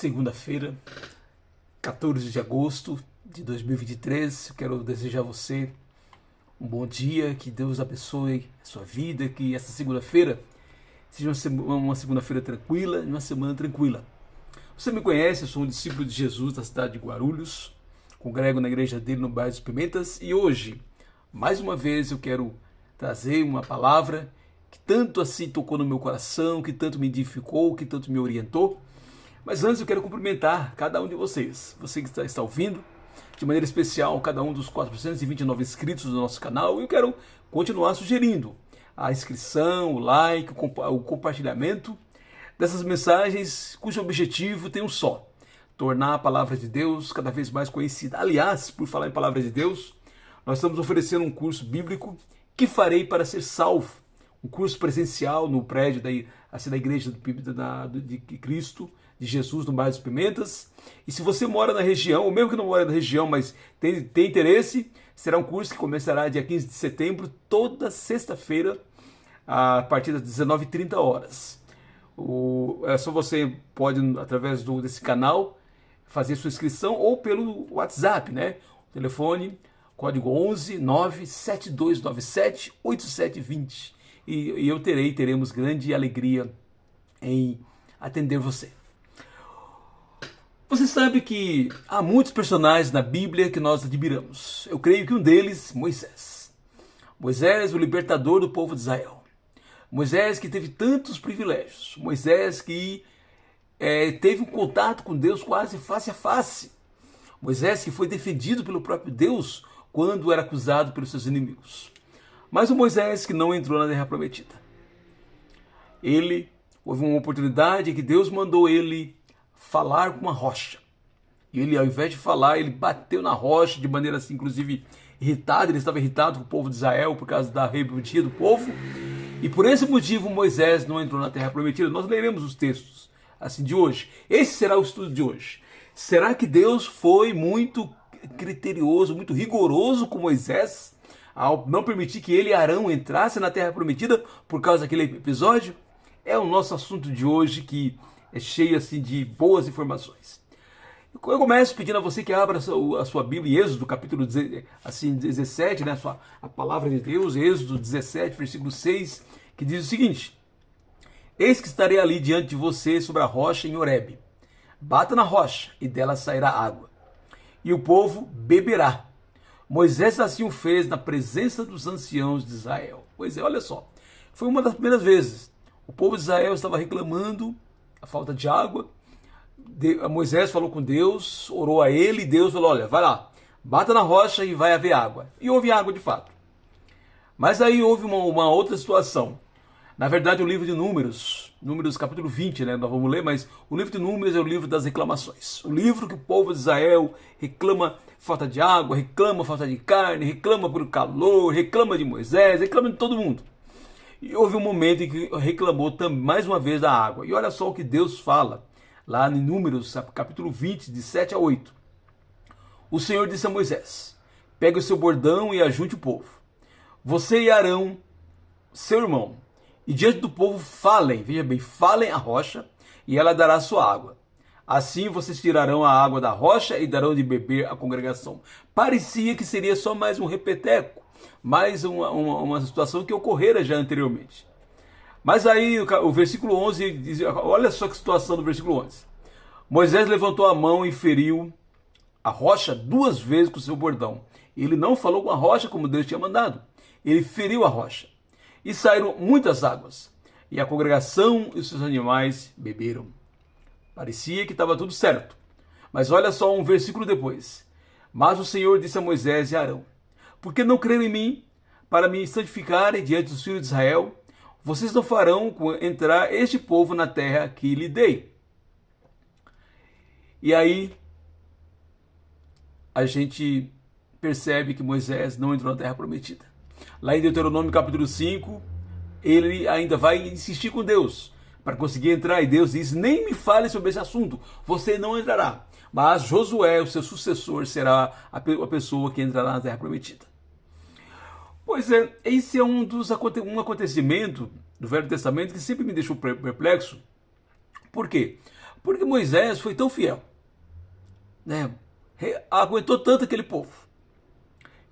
Segunda-feira, 14 de agosto de 2023. Eu quero desejar a você um bom dia, que Deus abençoe a sua vida, que essa segunda-feira seja uma segunda-feira tranquila, uma semana tranquila. Você me conhece, eu sou um discípulo de Jesus da cidade de Guarulhos, congrego na igreja dele no bairro dos Pimentas, e hoje, mais uma vez, eu quero trazer uma palavra que tanto assim tocou no meu coração, que tanto me edificou, que tanto me orientou. Mas antes eu quero cumprimentar cada um de vocês, você que está ouvindo, de maneira especial cada um dos 429 inscritos do nosso canal. E eu quero continuar sugerindo a inscrição, o like, o compartilhamento dessas mensagens cujo objetivo tem um só: tornar a palavra de Deus cada vez mais conhecida. Aliás, por falar em palavra de Deus, nós estamos oferecendo um curso bíblico, Que Farei para Ser Salvo, um curso presencial no prédio da Igreja de Cristo, de Jesus, no bairro dos Pimentas. E se você mora na região, ou mesmo que não mora na região, mas tem interesse, será um curso que começará dia 15 de setembro, toda sexta-feira, a partir das 19h30. Só você pode, através desse canal, fazer sua inscrição, ou pelo WhatsApp, né? O telefone, código 11 97297 8720. E teremos grande alegria em atender você. Você sabe que há muitos personagens na Bíblia que nós admiramos. Eu creio que um deles, Moisés. Moisés, o libertador do povo de Israel. Moisés que teve tantos privilégios. Moisés que teve um contato com Deus quase face a face. Moisés que foi defendido pelo próprio Deus quando era acusado pelos seus inimigos. Mas o Moisés que não entrou na Terra Prometida. Houve uma oportunidade que Deus mandou ele falar com uma rocha. E ele, ao invés de falar, ele bateu na rocha de maneira assim, inclusive irritada. Ele estava irritado com o povo de Israel por causa da rebeldia do povo. E por esse motivo Moisés não entrou na Terra Prometida. Nós leremos os textos assim de hoje. Esse será o estudo de hoje. Será que Deus foi muito criterioso, muito rigoroso com Moisés ao não permitir que ele e Arão entrassem na Terra Prometida por causa daquele episódio? É o nosso assunto de hoje, que é cheio assim de boas informações. Eu começo pedindo a você que abra a sua Bíblia em Êxodo, capítulo 17, né? A palavra de Deus, Êxodo 17, versículo 6, que diz o seguinte: Eis que estarei ali diante de você sobre a rocha em Horebe. Bata na rocha, e dela sairá água, e o povo beberá. Moisés assim o fez na presença dos anciãos de Israel. Pois é, olha só, foi uma das primeiras vezes. O povo de Israel estava reclamando a falta de água. Moisés falou com Deus, orou a ele, e Deus falou: olha, vai lá, bata na rocha e vai haver água. E houve água de fato. Mas aí houve uma outra situação. Na verdade, o livro de Números capítulo 20, né? Nós vamos ler, mas o livro de Números é o livro das reclamações. O livro que o povo de Israel reclama falta de água, reclama falta de carne, reclama pelo calor, reclama de Moisés, reclama de todo mundo. E houve um momento em que reclamou mais uma vez da água. E olha só o que Deus fala lá em Números, capítulo 20, de 7 a 8. O Senhor disse a Moisés: pegue o seu bordão e ajunte o povo, você e Arão, seu irmão, e diante do povo falem, veja bem, falem a rocha, e ela dará sua água. Assim vocês tirarão a água da rocha e darão de beber à congregação. Parecia que seria só mais um repeteco, mais uma situação que ocorrera já anteriormente. Mas aí o versículo 11 diz, olha só que situação do versículo 11. Moisés levantou a mão e feriu a rocha 2 vezes com o seu bordão. Ele não falou com a rocha como Deus tinha mandado. Ele feriu a rocha. E saíram muitas águas. E a congregação e os seus animais beberam. Parecia que estava tudo certo. Mas olha só um versículo depois. Mas o Senhor disse a Moisés e a Arão: por que não creram em mim para me santificarem diante dos filhos de Israel? Vocês não farão entrar este povo na terra que lhe dei. E aí a gente percebe que Moisés não entrou na terra prometida. Lá em Deuteronômio capítulo 5, ele ainda vai insistir com Deus para conseguir entrar, e Deus diz: nem me fale sobre esse assunto, você não entrará. Mas Josué, o seu sucessor, será a pessoa que entrará na terra prometida. Pois é, esse é um acontecimento do Velho Testamento que sempre me deixou perplexo. Por quê? Porque Moisés foi tão fiel, né? Aguentou tanto aquele povo.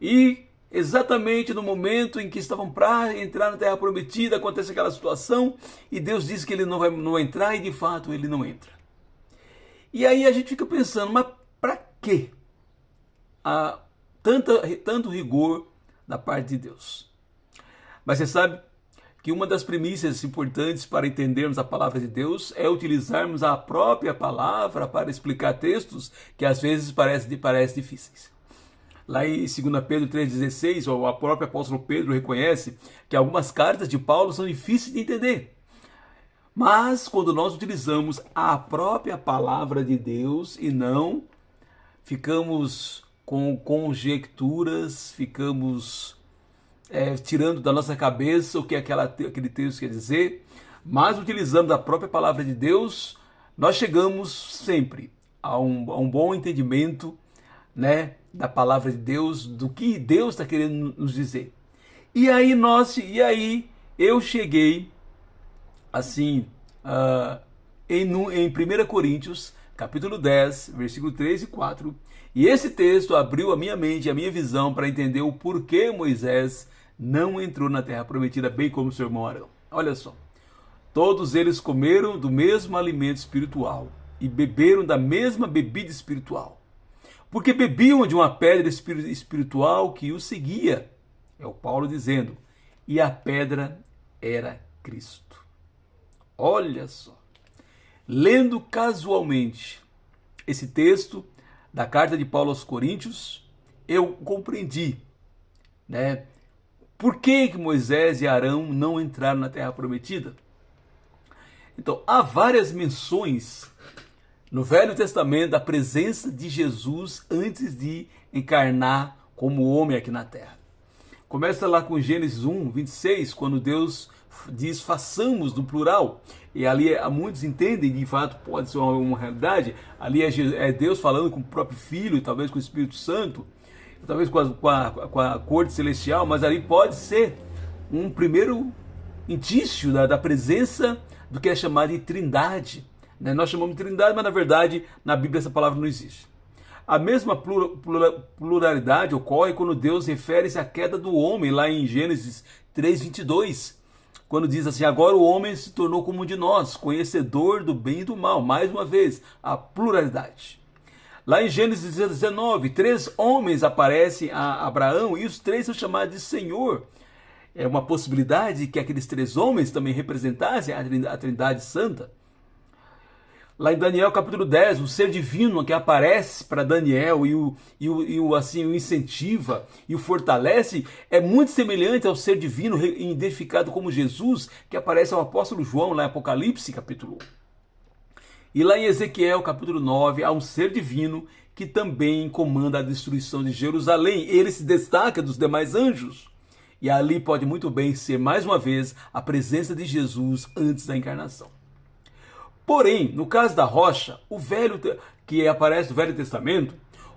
E exatamente no momento em que estavam para entrar na Terra Prometida, acontece aquela situação e Deus diz que ele não vai entrar e de fato ele não entra. E aí a gente fica pensando, mas para quê tanto rigor da parte de Deus? Mas você sabe que uma das premissas importantes para entendermos a palavra de Deus é utilizarmos a própria palavra para explicar textos que às vezes parecem difíceis. Lá em 2 Pedro 3,16, o próprio apóstolo Pedro reconhece que algumas cartas de Paulo são difíceis de entender. Mas quando nós utilizamos a própria palavra de Deus e não ficamos com conjecturas, ficamos tirando da nossa cabeça o que aquele texto quer dizer, mas utilizando a própria palavra de Deus, nós chegamos sempre a um bom entendimento, né, da palavra de Deus, do que Deus está querendo nos dizer. E aí eu cheguei assim em 1 Coríntios, capítulo 10, versículo 3 e 4, e esse texto abriu a minha mente, a minha visão para entender o porquê Moisés não entrou na Terra Prometida, bem como seu irmão Arão. Olha só, todos eles comeram do mesmo alimento espiritual e beberam da mesma bebida espiritual, porque bebiam de uma pedra espiritual que os seguia. É o Paulo dizendo, e a pedra era Cristo. Olha só, lendo casualmente esse texto da carta de Paulo aos Coríntios, eu compreendi, né, por que Moisés e Arão não entraram na Terra Prometida. Então, há várias menções no Velho Testamento da presença de Jesus antes de encarnar como homem aqui na Terra. Começa lá com Gênesis 1, 26, quando Deus diz façamos no plural. E ali muitos entendem, de fato pode ser uma realidade, ali é Deus falando com o próprio Filho, talvez com o Espírito Santo, talvez com a corte celestial, mas ali pode ser um primeiro indício da presença do que é chamado de trindade. Nós chamamos de trindade, mas na verdade na Bíblia essa palavra não existe. A mesma pluralidade ocorre quando Deus refere-se à queda do homem, lá em Gênesis 3:22, quando diz assim, agora o homem se tornou como um de nós, conhecedor do bem e do mal. Mais uma vez, a pluralidade. Lá em Gênesis 19, 3 homens aparecem a Abraão e os 3 são chamados de Senhor. É uma possibilidade que aqueles 3 homens também representassem a Trindade Santa. Lá em Daniel capítulo 10, o ser divino que aparece para Daniel e o incentiva e o fortalece é muito semelhante ao ser divino identificado como Jesus, que aparece ao apóstolo João lá em Apocalipse capítulo 1. E lá em Ezequiel capítulo 9 há um ser divino que também comanda a destruição de Jerusalém. Ele se destaca dos demais anjos. E ali pode muito bem ser mais uma vez a presença de Jesus antes da encarnação. Porém, no caso da rocha, que aparece no Velho Testamento,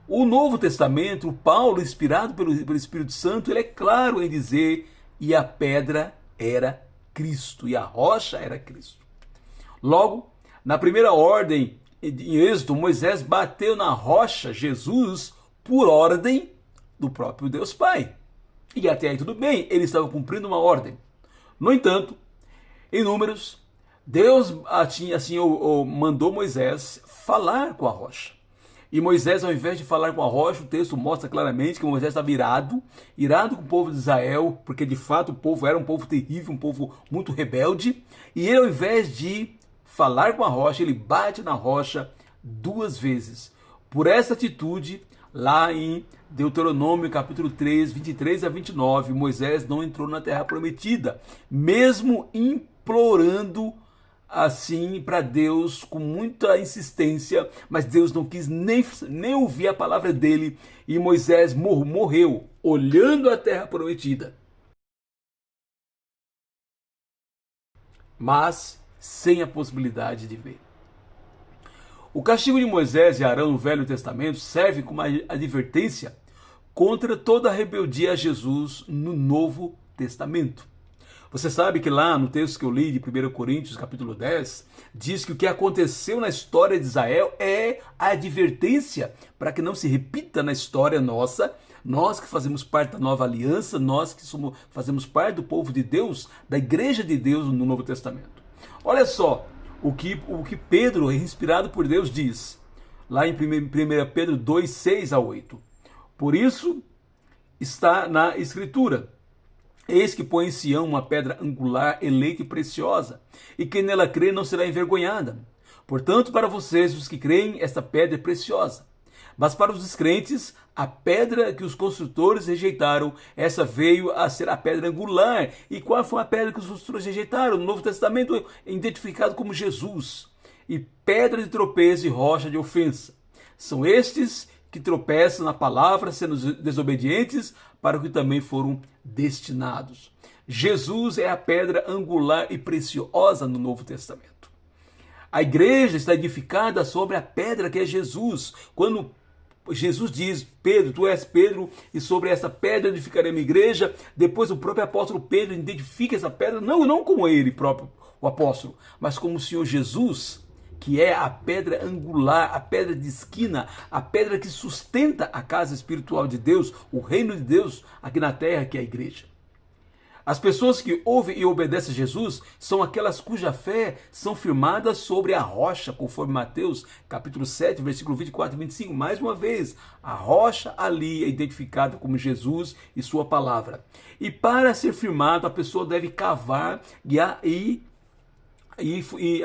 o Novo Testamento, Paulo, inspirado pelo Espírito Santo, ele é claro em dizer, e a pedra era Cristo, e a rocha era Cristo. Logo, na primeira ordem, em Êxodo, Moisés bateu na rocha Jesus por ordem do próprio Deus Pai. E até aí tudo bem, ele estava cumprindo uma ordem. No entanto, em Números, Deus mandou Moisés falar com a rocha. E Moisés, ao invés de falar com a rocha, o texto mostra claramente que Moisés estava irado com o povo de Israel, porque de fato o povo era um povo terrível, um povo muito rebelde. E ele, ao invés de falar com a rocha, ele bate na rocha 2 vezes. Por essa atitude, lá em Deuteronômio capítulo 3, 23 a 29, Moisés não entrou na Terra Prometida, mesmo implorando assim para Deus com muita insistência, mas Deus não quis nem ouvir a palavra dele, e Moisés morreu olhando a Terra Prometida, mas sem a possibilidade de ver. O castigo de Moisés e Arão no Velho Testamento serve como advertência contra toda a rebeldia a Jesus no Novo Testamento. Você sabe que lá no texto que eu li de 1 Coríntios, capítulo 10, diz que o que aconteceu na história de Israel é a advertência para que não se repita na história nossa. Nós que fazemos parte da nova aliança, nós que fazemos parte do povo de Deus, da igreja de Deus no Novo Testamento. Olha só o que Pedro, inspirado por Deus, diz, lá em 1 Pedro 2, 6 a 8. Por isso está na Escritura: eis que põe em Sião uma pedra angular, eleita e preciosa, e quem nela crê não será envergonhada. Portanto, para vocês, os que creem, esta pedra é preciosa. Mas para os descrentes, a pedra que os construtores rejeitaram, essa veio a ser a pedra angular. E qual foi a pedra que os construtores rejeitaram? No Novo Testamento é identificado como Jesus. E pedra de tropeço e rocha de ofensa. São estes que tropeçam na palavra, sendo desobedientes, para o que também foram destinados. Jesus é a pedra angular e preciosa no Novo Testamento. A igreja está edificada sobre a pedra que é Jesus. Quando Jesus diz: Pedro, tu és Pedro, e sobre essa pedra edificarei a minha igreja, depois o próprio apóstolo Pedro identifica essa pedra, não como ele próprio, o apóstolo, mas como o Senhor Jesus, que é a pedra angular, a pedra de esquina, a pedra que sustenta a casa espiritual de Deus, o reino de Deus aqui na terra, que é a igreja. As pessoas que ouvem e obedecem a Jesus são aquelas cuja fé são firmadas sobre a rocha, conforme Mateus capítulo 7, versículo 24 e 25. Mais uma vez, a rocha ali é identificada como Jesus e sua palavra. E para ser firmado, a pessoa deve cavar e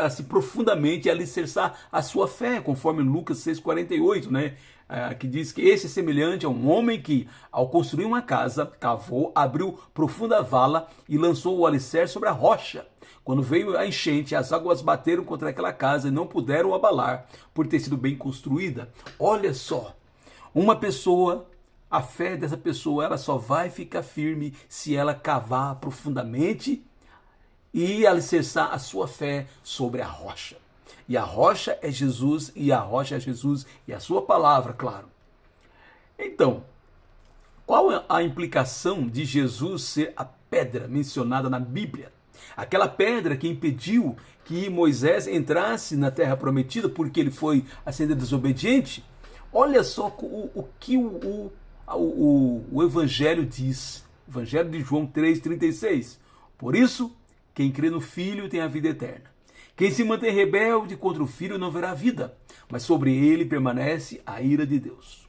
assim profundamente alicerçar a sua fé, conforme Lucas 6,48, né? Que diz que esse é semelhante a um homem que, ao construir uma casa, cavou, abriu profunda vala e lançou o alicerce sobre a rocha. Quando veio a enchente, as águas bateram contra aquela casa e não puderam abalar, por ter sido bem construída. Olha só, uma pessoa, a fé dessa pessoa, ela só vai ficar firme se ela cavar profundamente e alicerçar a sua fé sobre a rocha. E a rocha é Jesus, e a rocha é Jesus e a sua palavra, claro. Então, qual é a implicação de Jesus ser a pedra mencionada na Bíblia? Aquela pedra que impediu que Moisés entrasse na terra prometida porque ele foi assim desobediente? Olha só o que o Evangelho diz. Evangelho de João 3,36. Por isso, quem crê no Filho tem a vida eterna. Quem se mantém rebelde contra o Filho não verá vida, mas sobre ele permanece a ira de Deus.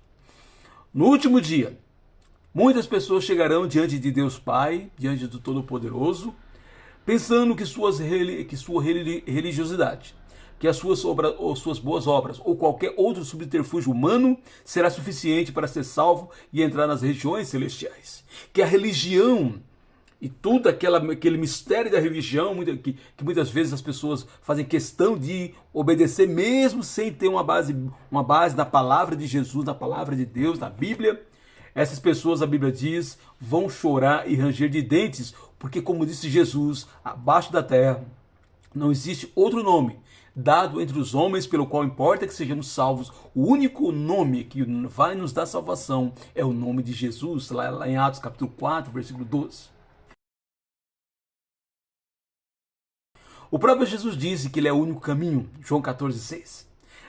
No último dia, muitas pessoas chegarão diante de Deus Pai, diante do Todo-Poderoso, pensando que sua religiosidade, que as suas boas obras ou qualquer outro subterfúgio humano será suficiente para ser salvo e entrar nas regiões celestiais. Que a religião e tudo aquele mistério da religião, que muitas vezes as pessoas fazem questão de obedecer mesmo sem ter uma base na palavra de Jesus, na palavra de Deus, na Bíblia. Essas pessoas, a Bíblia diz, vão chorar e ranger de dentes, porque como disse Jesus, abaixo da terra não existe outro nome dado entre os homens pelo qual importa que sejamos salvos. O único nome que vai nos dar salvação é o nome de Jesus, lá em Atos capítulo 4, versículo 12. O próprio Jesus disse que ele é o único caminho, João 14,6.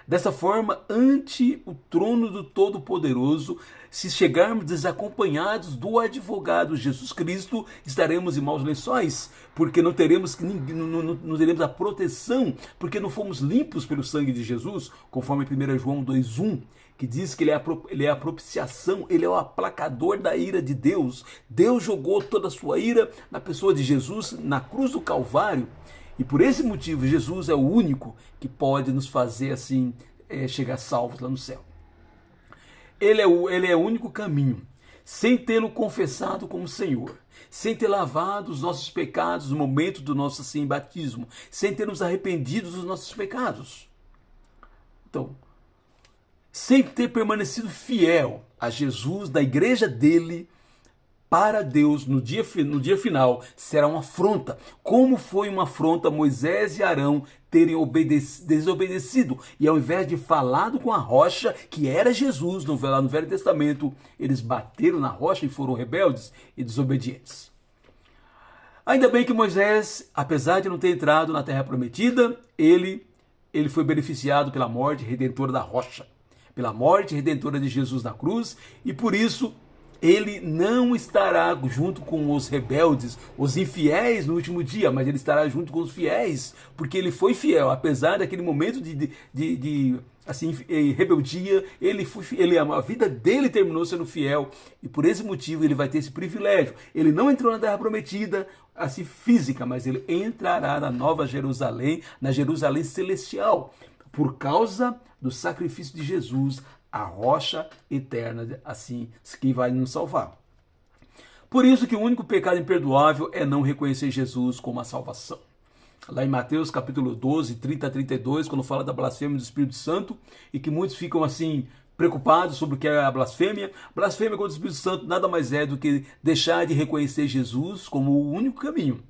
Dessa forma, ante o trono do Todo-Poderoso, se chegarmos desacompanhados do advogado Jesus Cristo, estaremos em maus lençóis, porque não teremos a proteção, porque não fomos limpos pelo sangue de Jesus, conforme 1 João 2,1, que diz que ele é a propiciação, ele é o aplacador da ira de Deus. Deus jogou toda a sua ira na pessoa de Jesus, na cruz do Calvário. E por esse motivo, Jesus é o único que pode nos fazer assim chegar salvos lá no céu. Ele é o único caminho, sem tê-lo confessado como Senhor, sem ter lavado os nossos pecados no momento do nosso assim, batismo, sem ter nos arrependido dos nossos pecados. Então, sem ter permanecido fiel a Jesus, da igreja dele, para Deus, no dia final, será uma afronta. Como foi uma afronta Moisés e Arão terem desobedecido. E ao invés de falar com a rocha, que era Jesus, lá no Velho Testamento, eles bateram na rocha e foram rebeldes e desobedientes. Ainda bem que Moisés, apesar de não ter entrado na terra prometida, ele foi beneficiado pela morte redentora da rocha, pela morte redentora de Jesus na cruz, e por isso ele não estará junto com os rebeldes, os infiéis no último dia, mas ele estará junto com os fiéis, porque ele foi fiel, apesar daquele momento de rebeldia, a vida dele terminou sendo fiel, e por esse motivo ele vai ter esse privilégio. Ele não entrou na terra prometida, assim, física, mas ele entrará na Nova Jerusalém, na Jerusalém celestial, por causa do sacrifício de Jesus, a rocha eterna, assim, que vai nos salvar. Por isso que o único pecado imperdoável é não reconhecer Jesus como a salvação. Lá em Mateus capítulo 12, 30 a 32, quando fala da blasfêmia do Espírito Santo, e que muitos ficam assim preocupados sobre o que é a blasfêmia. Blasfêmia contra o Espírito Santo nada mais é do que deixar de reconhecer Jesus como o único caminho,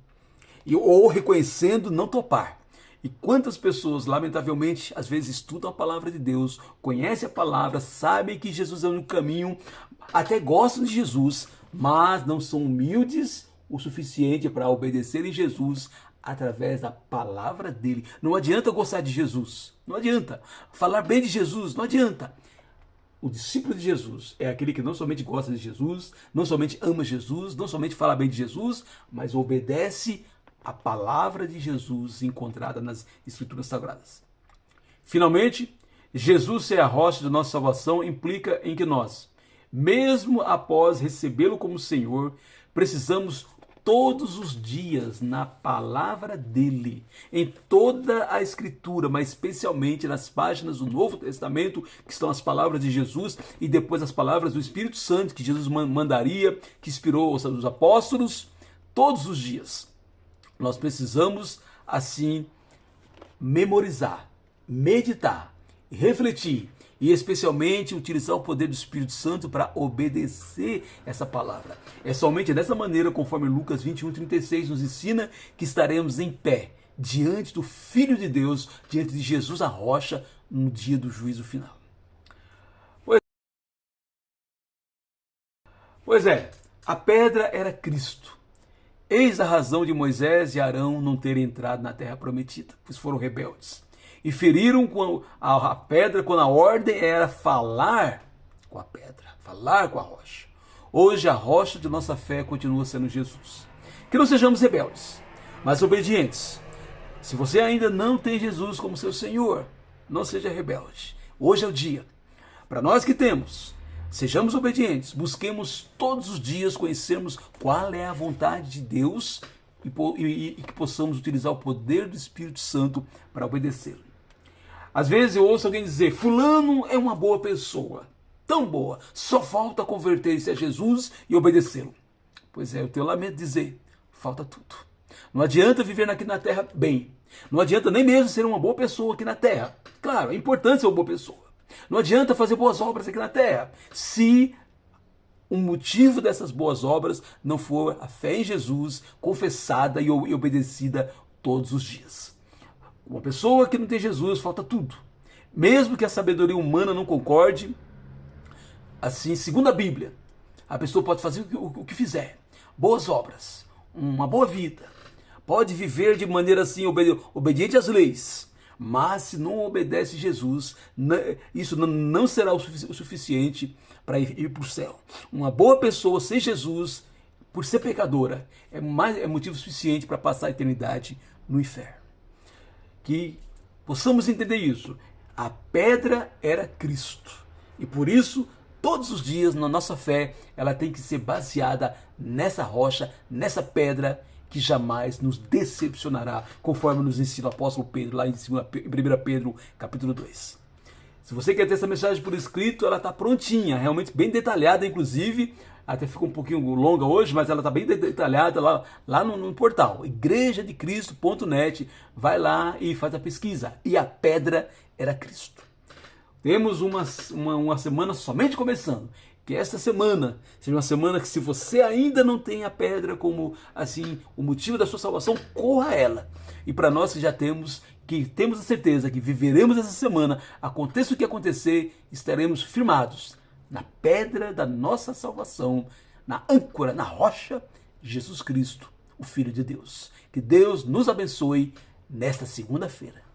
ou reconhecendo não topar. E quantas pessoas, lamentavelmente, às vezes estudam a palavra de Deus, conhecem a palavra, sabem que Jesus é o único caminho, até gostam de Jesus, mas não são humildes o suficiente para obedecerem Jesus através da palavra dele. Não adianta gostar de Jesus, não adianta. Falar bem de Jesus, não adianta. O discípulo de Jesus é aquele que não somente gosta de Jesus, não somente ama Jesus, não somente fala bem de Jesus, mas obedece a palavra de Jesus encontrada nas Escrituras Sagradas. Finalmente, Jesus ser a rocha de nossa salvação implica em que nós, mesmo após recebê-lo como Senhor, precisamos todos os dias na palavra dele, em toda a Escritura, mas especialmente nas páginas do Novo Testamento, que estão as palavras de Jesus e depois as palavras do Espírito Santo que Jesus mandaria, que inspirou os apóstolos, todos os dias. Nós precisamos, assim, memorizar, meditar, refletir e especialmente utilizar o poder do Espírito Santo para obedecer essa palavra. É somente dessa maneira, conforme Lucas 21:36 nos ensina, que estaremos em pé diante do Filho de Deus, diante de Jesus a rocha, no dia do juízo final. Pois é, a pedra era Cristo. Eis a razão de Moisés e Arão não terem entrado na terra prometida, pois foram rebeldes. E feriram a pedra quando a ordem era falar com a pedra, falar com a rocha. Hoje a rocha de nossa fé continua sendo Jesus. Que não sejamos rebeldes, mas obedientes. Se você ainda não tem Jesus como seu Senhor, não seja rebelde. Hoje é o dia. Para nós que temos, sejamos obedientes, busquemos todos os dias conhecermos qual é a vontade de Deus e que possamos utilizar o poder do Espírito Santo para obedecê-lo. Às vezes eu ouço alguém dizer, fulano é uma boa pessoa, tão boa, só falta converter-se a Jesus e obedecê-lo. Pois é, eu tenho lamento de dizer, falta tudo. Não adianta viver aqui na terra bem, não adianta nem mesmo ser uma boa pessoa aqui na terra. Claro, é importante ser uma boa pessoa. Não adianta fazer boas obras aqui na terra, se o motivo dessas boas obras não for a fé em Jesus, confessada e obedecida todos os dias. Uma pessoa que não tem Jesus, falta tudo. Mesmo que a sabedoria humana não concorde, assim, segundo a Bíblia, a pessoa pode fazer o que fizer. Boas obras, uma boa vida, pode viver de maneira assim, obediente às leis, mas se não obedece Jesus, isso não será o suficiente para ir para o céu. Uma boa pessoa sem Jesus, por ser pecadora, é motivo suficiente para passar a eternidade no inferno. Que possamos entender isso. A pedra era Cristo. E por isso, todos os dias, na nossa fé, ela tem que ser baseada nessa rocha, nessa pedra, que jamais nos decepcionará, conforme nos ensina o apóstolo Pedro, lá em 1 Pedro, capítulo 2. Se você quer ter essa mensagem por escrito, ela está prontinha, realmente bem detalhada, inclusive, até ficou um pouquinho longa hoje, mas ela está bem detalhada lá no portal, igrejadecristo.net, vai lá e faz a pesquisa. E a pedra era Cristo. Temos uma semana somente começando. Que esta semana seja uma semana que, se você ainda não tem a pedra como assim o motivo da sua salvação, corra a ela. E para nós que já temos a certeza que viveremos essa semana, aconteça o que acontecer, estaremos firmados na pedra da nossa salvação, na âncora, na rocha, Jesus Cristo, o Filho de Deus. Que Deus nos abençoe nesta segunda-feira.